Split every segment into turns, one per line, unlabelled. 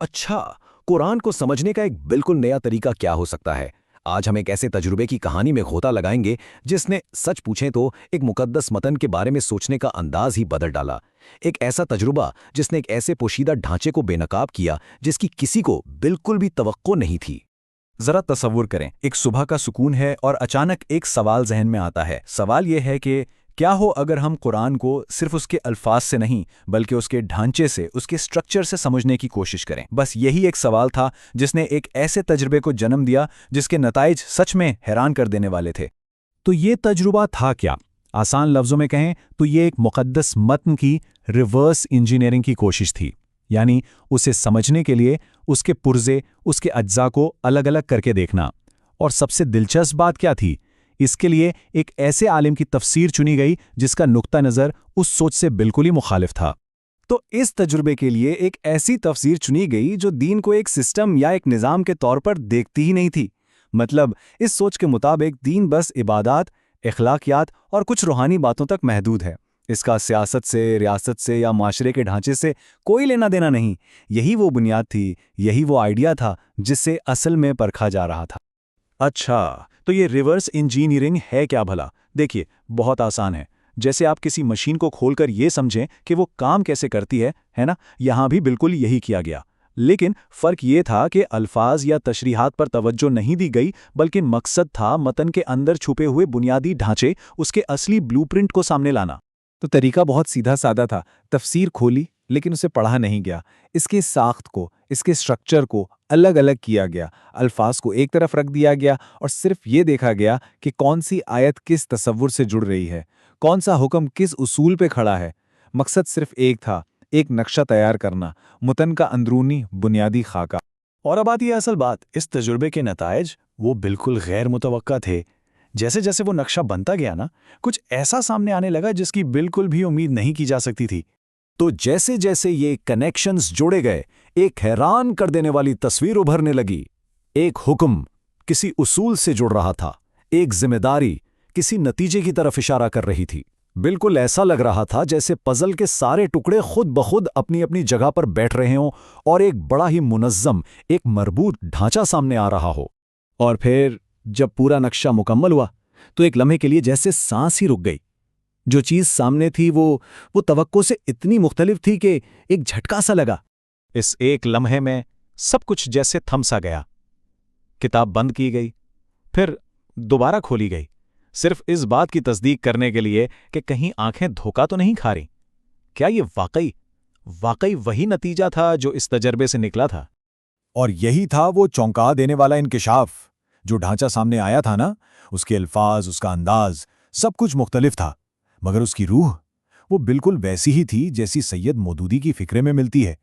اچھا، قرآن کو سمجھنے کا ایک بالکل نیا طریقہ کیا ہو سکتا ہے؟ آج ہم ایک ایسے تجربے کی کہانی میں غوطہ لگائیں گے جس نے سچ پوچھیں تو ایک مقدس متن کے بارے میں سوچنے کا انداز ہی بدل ڈالا۔ ایک ایسا تجربہ جس نے ایک ایسے پوشیدہ ڈھانچے کو بے نقاب کیا جس کی کسی کو بالکل بھی توقع نہیں تھی۔
ذرا تصور کریں، ایک صبح کا سکون ہے اور اچانک ایک سوال ذہن میں آتا ہے۔ سوال یہ ہے کہ کیا ہو اگر ہم قرآن کو صرف اس کے الفاظ سے نہیں بلکہ اس کے ڈھانچے سے، اس کے سٹرکچر سے سمجھنے کی کوشش کریں۔ بس یہی ایک سوال تھا جس نے ایک ایسے تجربے کو جنم دیا جس کے نتائج سچ میں حیران کر دینے والے تھے۔ تو یہ تجربہ تھا کیا؟ آسان لفظوں میں کہیں تو یہ ایک مقدس متن کی ریورس انجینئرنگ کی کوشش تھی، یعنی اسے سمجھنے کے لیے اس کے پرزے، اس کے اجزاء کو الگ الگ کر کے دیکھنا۔ اور سب سے دلچسپ بات کیا تھی؟ اس کے لیے ایک ایسے عالم کی تفسیر چنی گئی جس کا نقطہ نظر اس سوچ سے بالکل ہی مخالف تھا۔
تو اس تجربے کے لیے ایک ایسی تفسیر چنی گئی جو دین کو ایک سسٹم یا ایک نظام کے طور پر دیکھتی ہی نہیں تھی۔ مطلب اس سوچ کے مطابق دین بس عبادات، اخلاقیات اور کچھ روحانی باتوں تک محدود ہے۔ اس کا سیاست سے، ریاست سے یا معاشرے کے ڈھانچے سے کوئی لینا دینا نہیں۔ یہی وہ بنیاد تھی، یہی وہ آئیڈیا تھا جس سے اصل میں پرکھا جا رہا تھا۔
اچھا، تو یہ ریورس انجینئرنگ ہے کیا بھلا؟ دیکھیے، بہت آسان ہے۔ جیسے آپ کسی مشین کو کھول کر یہ سمجھیں کہ وہ کام کیسے کرتی ہے نا؟ یہاں بھی بالکل یہی کیا گیا، لیکن فرق یہ تھا کہ الفاظ یا تشریحات پر توجہ نہیں دی گئی، بلکہ مقصد تھا متن کے اندر چھپے ہوئے بنیادی ڈھانچے، اس کے اصلی بلو پرنٹ کو سامنے لانا۔
تو طریقہ بہت سیدھا سادہ تھا۔ تفسیر کھولی لیکن اسے پڑھا نہیں گیا۔ اس کے ساخت کو، اس کے سٹرکچر کو الگ الگ کیا گیا، الفاظ کو ایک طرف رکھ دیا گیا اور صرف یہ دیکھا گیا کہ کون سی آیت کس تصور سے جڑ رہی ہے، کون سا حکم کس اصول پہ کھڑا ہے۔ مقصد صرف ایک تھا، ایک نقشہ تیار کرنا، متن کا اندرونی بنیادی خاکہ۔
اور اب آتی ہے اصل بات، اس تجربے کے نتائج وہ بالکل غیر متوقع تھے۔ جیسے جیسے وہ نقشہ بنتا گیا نا، کچھ ایسا سامنے آنے لگا جس کی بالکل بھی امید نہیں کی جا سکتی تھی۔
تو جیسے جیسے یہ کنیکشنز جوڑے گئے، ایک حیران کر دینے والی تصویر ابھرنے لگی۔ ایک حکم کسی اصول سے جڑ رہا تھا، ایک ذمہ داری کسی نتیجے کی طرف اشارہ کر رہی تھی۔ بالکل ایسا لگ رہا تھا جیسے پزل کے سارے ٹکڑے خود بخود اپنی اپنی جگہ پر بیٹھ رہے ہوں اور ایک بڑا ہی منظم، ایک مربوط ڈھانچہ سامنے آ رہا ہو۔
اور پھر جب پورا نقشہ مکمل ہوا تو ایک لمحے کے لیے جیسے سانس ہی رک گئی۔ جو چیز سامنے تھی وہ توقع سے اتنی مختلف تھی کہ ایک جھٹکا سا لگا۔
اس ایک لمحے میں سب کچھ جیسے تھم سا گیا۔ کتاب بند کی گئی، پھر دوبارہ کھولی گئی، صرف اس بات کی تصدیق کرنے کے لیے کہ کہیں آنکھیں دھوکہ تو نہیں کھا رہی۔ کیا یہ واقعی وہی نتیجہ تھا جو اس تجربے سے نکلا تھا؟
اور یہی تھا وہ چونکا دینے والا انکشاف۔ جو ڈھانچہ سامنے آیا تھا نا، اس کے الفاظ، اس کا انداز، سب کچھ مختلف تھا، مگر اس کی روح وہ بالکل ویسی ہی تھی جیسی سید مودودی کی فکرے میں ملتی ہے۔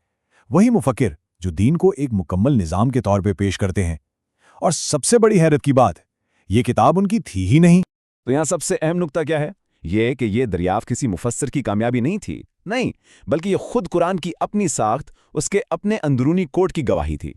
وہی مفکر جو دین کو ایک مکمل نظام کے طور پہ پیش کرتے ہیں۔ اور سب سے بڑی حیرت کی بات، یہ کتاب ان کی تھی ہی نہیں۔
تو یہاں سب سے اہم نقطہ کیا ہے؟ یہ کہ یہ دریافت کسی مفسر کی کامیابی نہیں تھی، نہیں، بلکہ یہ خود قرآن کی اپنی ساخت، اس کے اپنے اندرونی کوڈ کی گواہی تھی۔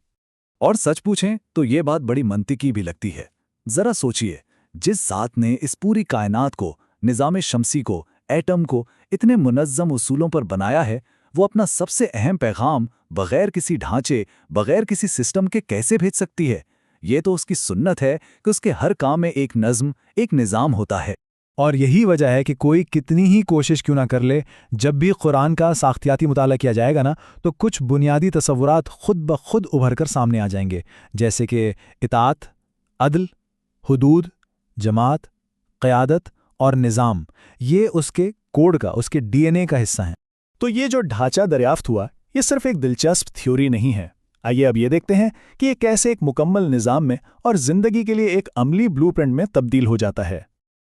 اور سچ پوچھیں تو یہ بات بڑی منطقی بھی لگتی ہے۔ ذرا سوچئے، جس ذات نے اس پوری کائنات کو، نظام شمسی کو، ایٹم کو اتنے منظم اصولوں پر بنایا ہے، وہ اپنا سب سے اہم پیغام بغیر کسی ڈھانچے، بغیر کسی سسٹم کے کیسے بھیج سکتی ہے؟ یہ تو اس کی سنت ہے کہ اس کے ہر کام میں ایک نظم، ایک نظام ہوتا ہے۔
اور یہی وجہ ہے کہ کوئی کتنی ہی کوشش کیوں نہ کر لے، جب بھی قرآن کا ساختیاتی مطالعہ کیا جائے گا نا، تو کچھ بنیادی تصورات خود بخود ابھر کر سامنے آ جائیں گے، جیسے کہ اطاعت، عدل، حدود، جماعت، قیادت اور نظام۔ یہ اس کے کوڈ کا، اس کے ڈی این اے کا حصہ ہیں۔
تو یہ جو ڈھانچہ دریافت ہوا، یہ صرف ایک دلچسپ تھیوری نہیں ہے۔ آئیے اب یہ دیکھتے ہیں کہ یہ کیسے ایک مکمل نظام میں اور زندگی کے لیے ایک عملی بلو پرنٹ میں تبدیل ہو جاتا ہے۔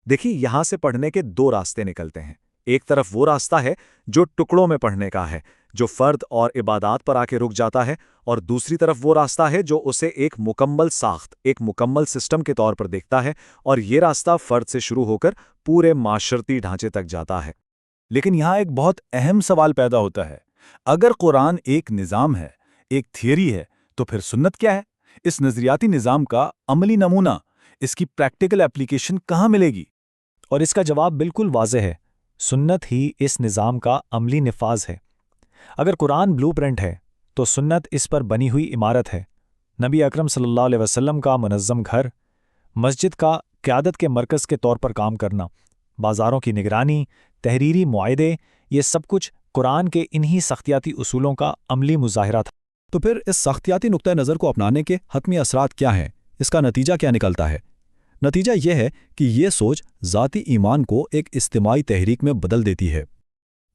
دیکھیے، یہاں سے پڑھنے کے دو راستے نکلتے ہیں۔ ایک طرف وہ راستہ ہے جو ٹکڑوں میں پڑھنے کا ہے، جو فرد اور عبادات پر آ کے رک جاتا ہے، اور دوسری طرف وہ راستہ ہے جو اسے ایک مکمل ساخت، ایک مکمل سسٹم کے طور پر دیکھتا ہے، اور یہ راستہ فرد سے شروع ہو کر پورے معاشرتی ڈھانچے تک جاتا ہے۔
لیکن یہاں ایک بہت اہم سوال پیدا ہوتا ہے۔ اگر قرآن ایک نظام ہے، ایک تھیوری ہے، تو پھر سنت کیا ہے؟ اس نظریاتی نظام کا عملی نمونہ، اس کی پریکٹیکل اپلیکیشن کہاں ملے گی؟
اور اس کا جواب بالکل واضح ہے، سنت ہی اس نظام کا عملی نفاذ ہے۔ اگر قرآن بلو پرنٹ ہے
تو سنت اس پر بنی ہوئی عمارت ہے۔ نبی اکرم صلی اللہ علیہ وسلم کا منظم گھر، مسجد کا قیادت کے مرکز کے طور پر کام کرنا، بازاروں کی نگرانی، تحریری معاہدے، یہ سب کچھ قرآن کے انہی سختیاتی اصولوں کا عملی مظاہرہ تھا۔
تو پھر اس سختیاتی نقطۂ نظر کو اپنانے کے حتمی اثرات کیا ہیں؟ اس کا نتیجہ کیا نکلتا ہے؟ نتیجہ یہ ہے کہ یہ سوچ ذاتی ایمان کو ایک اجتماعی تحریک میں بدل دیتی ہے۔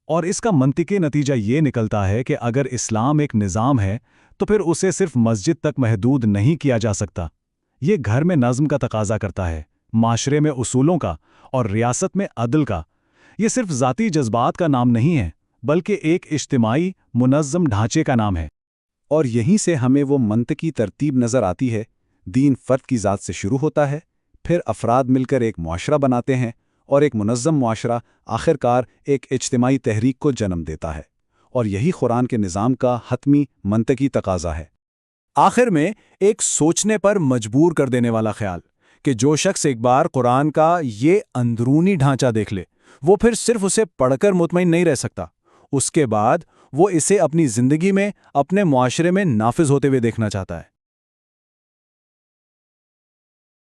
اور اس کا منطقی نتیجہ یہ نکلتا ہے کہ اگر اسلام ایک نظام ہے تو پھر اسے صرف مسجد تک محدود نہیں کیا جا سکتا۔ یہ گھر میں نظم کا تقاضا کرتا ہے، معاشرے میں اصولوں کا، اور ریاست میں عدل کا۔ یہ صرف ذاتی جذبات کا نام نہیں ہے، بلکہ ایک اجتماعی منظم ڈھانچے کا نام ہے۔
اور یہیں سے ہمیں وہ منطقی ترتیب نظر آتی ہے۔ دین فرد کی ذات سے شروع ہوتا ہے، پھر افراد مل کر ایک معاشرہ بناتے ہیں، اور ایک منظم معاشرہ آخرکار ایک اجتماعی تحریک کو جنم دیتا ہے۔ اور یہی قرآن کے نظام کا حتمی منطقی تقاضا ہے۔
آخر میں ایک سوچنے پر مجبور کر دینے والا خیال کہ جو شخص ایک بار قرآن کا یہ اندرونی ڈھانچہ دیکھ لے، وہ پھر صرف اسے پڑھ کر مطمئن نہیں رہ سکتا، اس کے بعد وہ اسے اپنی زندگی میں، اپنے معاشرے میں نافذ ہوتے ہوئے دیکھنا چاہتا ہے۔